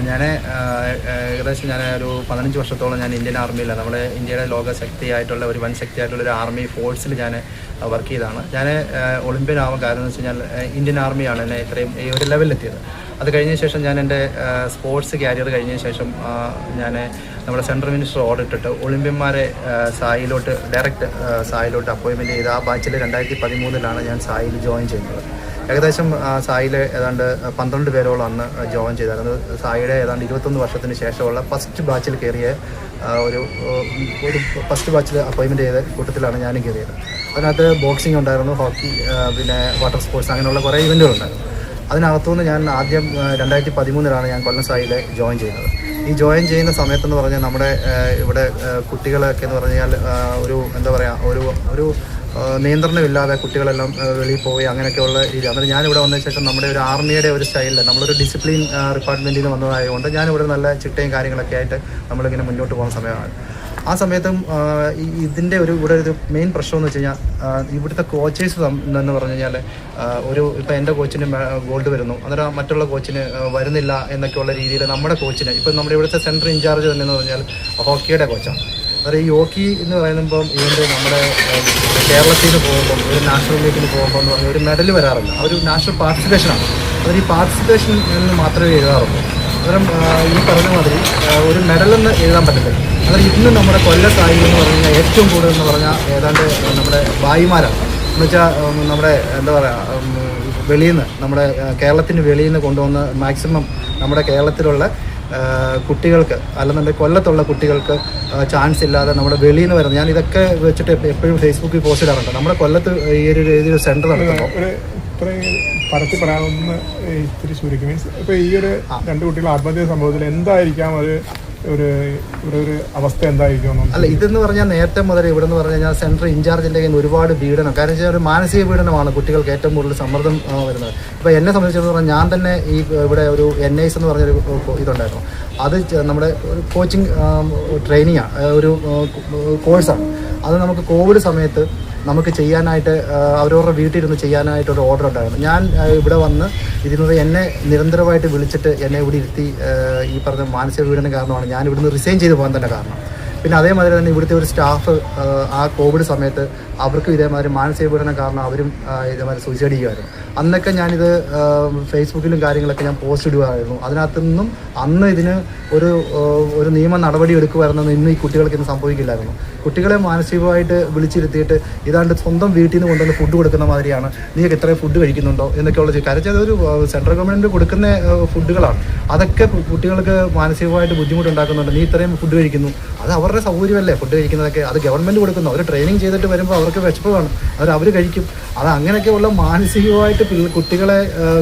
ഞാൻ ഏകദേശം ഒരു 15 വർഷത്തോളം ഞാൻ ഇന്ത്യൻ ആർമിയിലാണ്. നമ്മുടെ ഇന്ത്യയുടെ ലോകശക്തിയായിട്ടുള്ള ഒരു വൻ ശക്തിയായിട്ടുള്ള ഒരു ആർമി ഫോഴ്സിൽ ഞാൻ വർക്ക് ചെയ്തതാണ്. ഞാൻ ഒളിമ്പ്യൻ ആവാൻ കാരണം എന്ന് വെച്ച് കഴിഞ്ഞാൽ ഇന്ത്യൻ ആർമിയാണ് എന്നെ ഇത്രയും ഈ ഒരു ലെവലിലെത്തിയത്. അത് കഴിഞ്ഞ ശേഷം ഞാൻ എൻ്റെ സ്പോർട്സ് കാരിയർ കഴിഞ്ഞ ശേഷം ഞാൻ നമ്മുടെ സെൻട്രൽ മിനിസ്റ്റർ ഓർഡർ ഇട്ടിട്ട് ഒളിമ്പ്യന്മാരെ സായിലോട്ട് ഡയറക്റ്റ് സായിലോട്ട് അപ്പോയിൻമെൻറ്റ് ചെയ്ത് ആ ബാച്ചിൽ 2013 ഞാൻ സായിൽ ജോയിൻ ചെയ്യുന്നത്. ഏകദേശം സായിൽ ഏതാണ്ട് 12 പേരോളം അന്ന് ജോയിൻ ചെയ്തായിരുന്നു. സായിയുടെ ഏതാണ്ട് 21 വർഷത്തിന് ശേഷമുള്ള ഫസ്റ്റ് ബാച്ചിൽ കയറിയ ഒരു ഫസ്റ്റ് ബാച്ചിൽ അപ്പോയിൻമെൻറ്റ് ചെയ്ത കൂട്ടത്തിലാണ് ഞാനും കയറിയത്. അതിനകത്ത് ബോക്സിംഗ് ഉണ്ടായിരുന്നു, ഹോക്കി, പിന്നെ വാട്ടർ സ്പോർട്സ്, അങ്ങനെയുള്ള കുറേ ഇവൻറ്റുകളുണ്ടായിരുന്നു. അതിനകത്തുനിന്ന് ഞാൻ ആദ്യം 2013 ഞാൻ കൊല്ലം സായിൽ ജോയിൻ ചെയ്യുന്നത്. ഈ ജോയിൻ ചെയ്യുന്ന സമയത്തെന്ന് പറഞ്ഞാൽ നമ്മുടെ ഇവിടെ കുട്ടികളൊക്കെ എന്ന് പറഞ്ഞാൽ ഒരു എന്താ പറയുക ഒരു നിയന്ത്രണമില്ലാതെ കുട്ടികളെല്ലാം വെളിയിൽ പോയി അങ്ങനെയൊക്കെയുള്ള രീതി. അന്നേരം ഞാനിവിടെ വന്നതിന് ശേഷം നമ്മുടെ ഒരു ആർമിയുടെ ഒരു സ്റ്റൈലിൽ നമ്മളൊരു ഡിസിപ്ലിൻ ഡിപ്പാർട്ട്മെൻറ്റിൽ നിന്ന് വന്നതായതുകൊണ്ട് ഞാനിവിടെ നല്ല ചിട്ടയും കാര്യങ്ങളൊക്കെ ആയിട്ട് നമ്മളിങ്ങനെ മുന്നോട്ട് പോകുന്ന സമയമാണ്. ആ സമയത്തും ഇതിൻ്റെ ഇവിടെ ഒരു മെയിൻ പ്രശ്നം എന്ന് വെച്ച് കഴിഞ്ഞാൽ ഇവിടുത്തെ കോച്ചേഴ്സ് എന്ന് പറഞ്ഞു കഴിഞ്ഞാൽ ഇപ്പോൾ എൻ്റെ കോച്ചിന് ഗോൾഡ് വരുന്നു, അന്നേരം മറ്റുള്ള കോച്ചിന് വരുന്നില്ല എന്നൊക്കെയുള്ള രീതിയിൽ നമ്മുടെ കോച്ചിന് ഇപ്പം നമ്മുടെ ഇവിടുത്തെ സെൻട്രൽ ഇൻചാർജ് തന്നെ എന്ന് പറഞ്ഞാൽ ഹോക്കിയുടെ കോച്ചാണ്. അതായത് ഈ ഹോക്കി എന്ന് പറയുമ്പം ഇതിൻ്റെ നമ്മുടെ കേരളത്തിൽ നിന്ന് പോകുമ്പം ഒരു നാഷണൽ മീറ്റിന് പോകുമ്പോൾ എന്ന് പറഞ്ഞാൽ ഒരു മെഡൽ വരാറില്ല, ഒരു നാഷണൽ പാർട്ടിസിപ്പേഷനാണ്. അതൊരു ഈ പാർട്ടിസിപ്പേഷൻ എന്ന് മാത്രമേ എഴുതാറുള്ളൂ. അന്നേരം ഈ പറഞ്ഞ മാതിരി ഒരു മെഡലെന്ന് എഴുതാൻ പറ്റില്ല. അന്നേരം ഇന്ന് നമ്മുടെ കൊല്ലത്തായി എന്ന് പറഞ്ഞു കഴിഞ്ഞാൽ ഏറ്റവും കൂടുതൽ എന്ന് പറഞ്ഞാൽ ഏതാണ്ട് നമ്മുടെ ഭായിമാരാണ്. എന്നുവെച്ചാൽ നമ്മുടെ എന്താ പറയുക വെളിയിൽ നിന്ന് നമ്മുടെ കേരളത്തിന് വെളിയിൽ നിന്ന് കൊണ്ടുവന്ന് മാക്സിമം നമ്മുടെ കേരളത്തിലുള്ള കുട്ടികൾക്ക് അല്ലെന്നുണ്ടെങ്കിൽ കൊല്ലത്തുള്ള കുട്ടികൾക്ക് ചാൻസ് ഇല്ലാതെ നമ്മുടെ വെളിയിൽ നിന്ന് വരുന്നത്. ഞാൻ ഇതൊക്കെ വെച്ചിട്ട് എപ്പോഴും ഫേസ്ബുക്കിൽ പോസ്റ്റ് ഇടാറുണ്ട്. നമ്മുടെ കൊല്ലത്ത് ഈ ഒരു രീതിയിൽ സെൻറ്റർ നടത്തുമ്പോൾ പരത്തി പറയാനൊന്ന് ഇത്തിരി ചുരുക്കി മീൻസ് ഇപ്പോൾ ഈ ഒരു 2 കുട്ടികൾ ആത്മഹത്യ സംഭവത്തിൽ എന്തായിരിക്കാം ഒരു അവസ്ഥ എന്തായിരിക്കും? അല്ല, ഇതെന്ന് പറഞ്ഞാൽ നേരത്തെ മുതൽ ഇവിടെ എന്ന് പറഞ്ഞു കഴിഞ്ഞാൽ സെൻട്രൽ ഇൻചാർജിൻ്റെ കയ്യിൽ ഒരുപാട് പീഡനം, കാരണം വെച്ചാൽ ഒരു മാനസിക പീഡനമാണ് കുട്ടികൾക്ക് ഏറ്റവും കൂടുതൽ സമ്മർദ്ദം വരുന്നത്. ഇപ്പോൾ എന്നെ സംബന്ധിച്ചിടത്തോളം ഞാൻ തന്നെ ഈ ഇവിടെ ഒരു NIS എന്ന് പറഞ്ഞൊരു ഇതുണ്ടായിരുന്നു. അത് നമ്മുടെ ഒരു കോച്ചിങ് ട്രെയിനിങ്ങാണ്, ഒരു കോഴ്സാണ്. അത് നമുക്ക് കോവിഡ് സമയത്ത് നമുക്ക് ചെയ്യാനായിട്ട് അവരവരുടെ വീട്ടിലിരുന്ന് ചെയ്യാനായിട്ടൊരു ഓർഡർ ഉണ്ടായിരുന്നു. ഞാൻ ഇവിടെ വന്ന് ഇരുന്നത് എന്നെ നിരന്തരമായിട്ട് വിളിച്ചിട്ട് എന്നെ ഇവിടെ ഇരുത്തി ഈ പറഞ്ഞ മാനസിക പീഡനം കാരണമാണ് ഞാൻ ഇവിടുന്ന് റിസൈൻ ചെയ്ത് പോകാൻ തന്നെ കാരണം. പിന്നെ അതേമാതിരി തന്നെ ഇവിടുത്തെ ഒരു സ്റ്റാഫ് ആ കോവിഡ് സമയത്ത് അവർക്കും ഇതേമാതിരി മാനസിക പീഡനം കാരണം അവരും ഇതേമാതിരി സൂയിസൈഡ് ചെയ്യുമായിരുന്നു. അന്നൊക്കെ ഞാനിത് ഫേസ്ബുക്കിലും കാര്യങ്ങളൊക്കെ ഞാൻ പോസ്റ്റ് ഇടുകയായിരുന്നു. അതിനകത്തു നിന്നും അന്ന് ഇതിന് ഒരു നിയമ നടപടി എടുക്കുമായിരുന്നെന്ന് ഇന്ന് ഈ കുട്ടികൾക്ക് ഇന്ന് സംഭവിക്കില്ലായിരുന്നു. കുട്ടികളെ മാനസികമായിട്ട് വിളിച്ചിരുത്തിയിട്ട് ഇതാണ്ട് സ്വന്തം വീട്ടിൽ നിന്ന് കൊണ്ടുവന്ന് ഫുഡ് കൊടുക്കുന്ന മാതിരിയാണ്, നീക്ക് ഇത്രയും ഫുഡ് കഴിക്കുന്നുണ്ടോ എന്നൊക്കെയുള്ള കാര്യം. അതൊരു സെൻട്രൽ ഗവൺമെൻറ് കൊടുക്കുന്ന ഫുഡുകളാണ്. അതൊക്കെ കുട്ടികൾക്ക് മാനസികമായിട്ട് ബുദ്ധിമുട്ടുണ്ടാക്കുന്നുണ്ട്. നീ ഇത്രയും ഫുഡ് കഴിക്കുന്നു, അത് അവരുടെ സൗകര്യമല്ലേ ഫുഡ് കഴിക്കുന്നതൊക്കെ. അത് ഗവൺമെൻറ് കൊടുക്കുന്നു. അവർ ട്രെയിനിങ് ചെയ്തിട്ട് വരുമ്പോൾ അവർക്ക് വിശപ്പ് കാണും, അവർ കഴിക്കും. അത് അങ്ങനെയൊക്കെയുള്ള മാനസികമായിട്ട് കുട്ടികളെ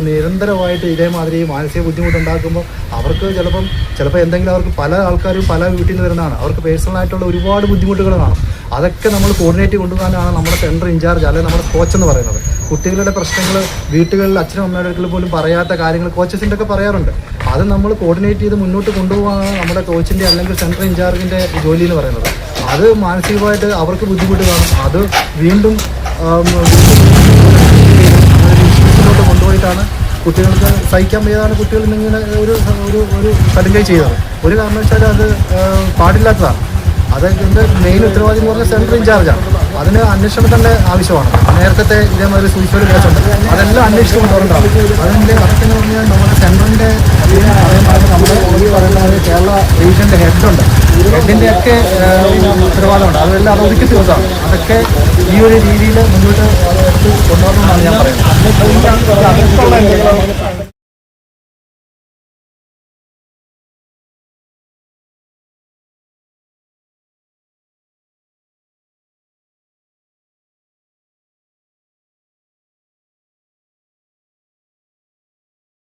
നിരന്തരമായിട്ട് ഇതേമാതിരി മാനസിക ബുദ്ധിമുട്ടുണ്ടാക്കുമ്പോൾ അവർക്ക് ചിലപ്പോൾ എന്തെങ്കിലും അവർക്ക് പല ആൾക്കാരും പല വീട്ടിൽ നിന്ന് വരുന്നതാണ്. അവർക്ക് പേഴ്സണലായിട്ടുള്ള ഒരുപാട് ബുദ്ധിമുട്ടുകൾ കാണും. അതൊക്കെ നമ്മൾ കോർഡിനേറ്റ് കൊണ്ടുപോകാനാണ് നമ്മുടെ സെൻട്രൽ ഇൻചാർജ് അല്ലെങ്കിൽ നമ്മുടെ കോച്ച് എന്ന് പറയുന്നത്. കുട്ടികളുടെ പ്രശ്നങ്ങൾ വീട്ടുകളിൽ അച്ഛനും അമ്മയുടെ അടുക്കൽ പോലും പറയാത്ത കാര്യങ്ങൾ കോച്ചസിൻ്റെ ഒക്കെ പറയാറുണ്ട്. അത് നമ്മൾ കോർഡിനേറ്റ് ചെയ്ത് മുന്നോട്ട് കൊണ്ടുപോകാനാണ് നമ്മുടെ കോച്ചിൻ്റെ അല്ലെങ്കിൽ സെൻട്രൽ ഇൻചാർജിൻ്റെ ജോലി എന്ന് പറയുന്നത്. അത് മാനസികമായിട്ട് അവർക്ക് ബുദ്ധിമുട്ട് കാണും. അത് വീണ്ടും ഇൻസ്റ്റിറ്റ്യൂട്ടിലോട്ട് കൊണ്ടുപോയിട്ടാണ് കുട്ടികൾക്ക് സഹിക്കാൻ വയ്യാതാണ് കുട്ടികൾ ഇങ്ങനെ ഒരു കടുങ്കൈ ചെയ്തത്. ഒരു കാരണവശാലും അത് പാടില്ലാത്തതാണ്. അതിൻ്റെ മെയിൻ ഉത്തരവാദി എന്ന് പറഞ്ഞാൽ സെൻട്രൽ ഇൻചാർജാണ്. അതിന് അന്വേഷണത്തിൻ്റെ ആവശ്യമാണ്. നേരത്തെ ഇതേമാതിരി സൂയിസൈഡ് കേസുണ്ട്, അതെല്ലാം അന്വേഷിച്ച് കൊണ്ടുവരേണ്ടതാണ്. അതിൻ്റെ കറക്റ്റ് എന്ന് പറഞ്ഞാൽ നമ്മുടെ സെൻട്രലിൻ്റെ നമ്മുടെ ഈ പറയുന്നത് കേരള റീജിയൻ്റെ ഹെഡുണ്ട്, ഹെഡിൻ്റെയൊക്കെ ഉത്തരവാദമുണ്ട്. അതെല്ലാം അത് ഒതുക്കി തീർച്ചയാണ്. അതൊക്കെ ഈ ഒരു രീതിയിൽ മുന്നോട്ട് കൊണ്ടുവരണമെന്നാണ് ഞാൻ പറയുന്നത്.